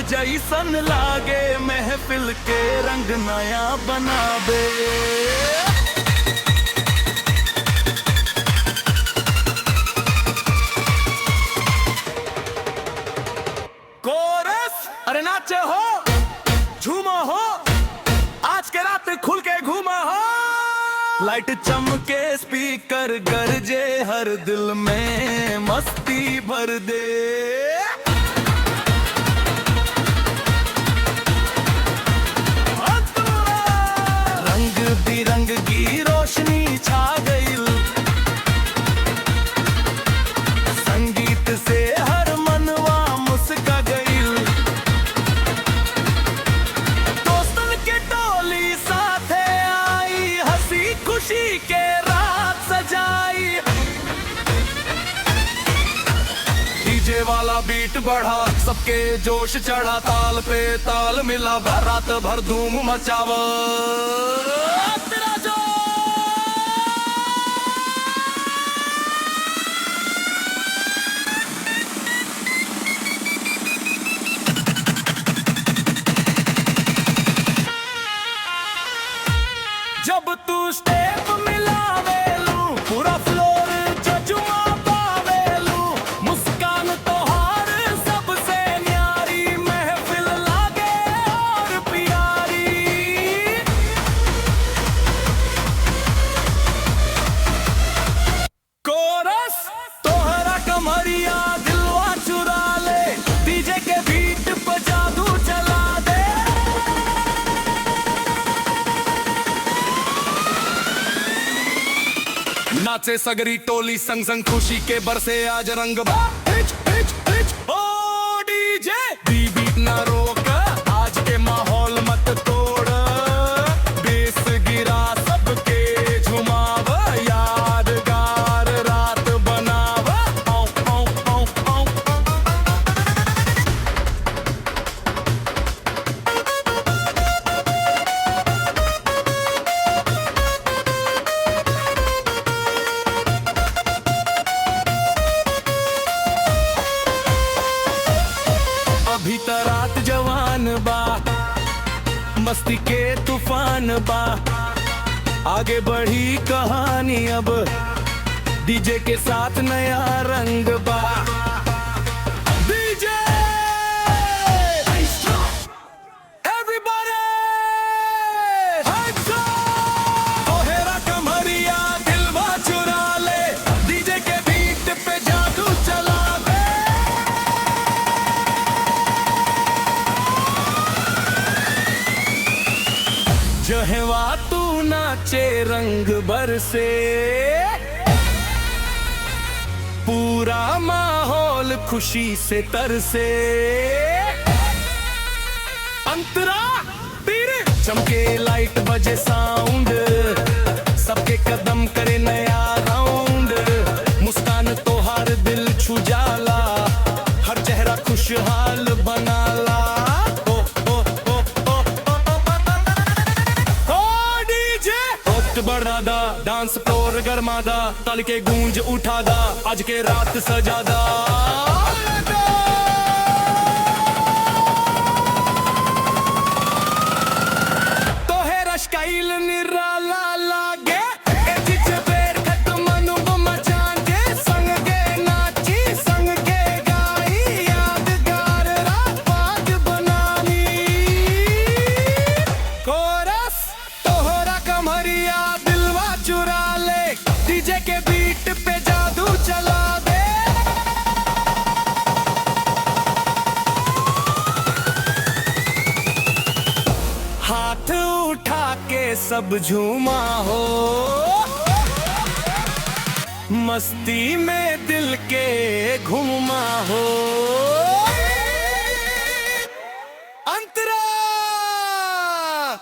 जैसन लागे महफिल के रंग नया बनाबे। कोरस अरे नाचे हो झूमा हो आज के रात खुल के घूमा हो। लाइट चमके स्पीकर गरजे हर दिल में मस्ती भर दे। रंग बिरंग की रोशनी छा गई, संगीत से हर मनवा मुस्का गई। दोस्तन के टोली साथे आई, हंसी खुशी के रात सजाई। डीजे वाला बीट बढ़ा, सबके जोश चढ़ा, ताल पे ताल मिला, रात भर धूम मचावा। जब तू स्टेप मिलावेलू पूरा फ्लोर जजुमा पावेलू, मुस्कान तोहार सबसे न्यारी, महफिल लागे और प्यारी। कोरस तोहरा कमरिया दिलवा चुरा ले, डीजे के बीट पे जादू चला दे। नाचे सगरी टोली संग संग खुशी के बरसे आज रंग। ओ डीजे बीट ना रोक, आज के माहौल मत तोड़, बेस गिरा सबके झुमाव, यादगार रात बनाव। अभी त रात जवान बा, मस्ती के तूफान बा, आगे बढ़ी कहानी अब डीजे के साथ नया रंग बा। डीजे एवरीबॉडी hands up, तोहरा कमरिया दिलवा चुरा ले, डीजे के बीट पे जादू चला दे। जहवा तू नाचे रंग बरसे, पूरा माहौल खुशी से तरसे। अंतरा तीर चमके लाइट बजे साउंड, सबके कदम करे नया राउंड, मुस्कान तोहार दिल छू जाला, हर चेहरा खुशहाल बनाला। बढ़ा दा डांस फ्लोर गरमा दा, ताल के गूंज उठा दा, आज के रात सजा दा। तोहरा स्टाइल निराला लागे, एजिच बेर खत मनु मचांगे, संग के नाची संग के गाई, यादगार रात बाज बनानी। कोरस तोहरा कमरिया दिलवा चुरा ले, डीजे के बीट पे जादू चला दे। हाथ उठा के सब झूमा हो, मस्ती में दिल के घूमा हो। अंतरा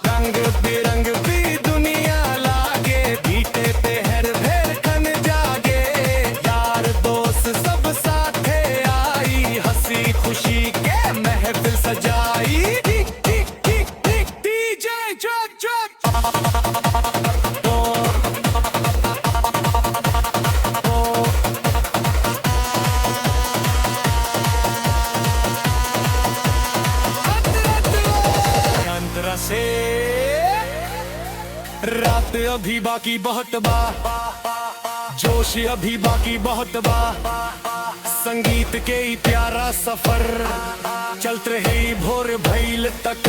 रंग बिरंग भी दुनिया लागे, बीटे पे हर भेर खन जागे, यार दोस्त सब साथे आई, हंसी खुशी के महफिल सजाई। डीजे जग जग रात अभी बाकी बहुत बा, जोश अभी बाकी बहुत बा। संगीत के ही प्यारा सफर चलत रहे भोर भइल तक।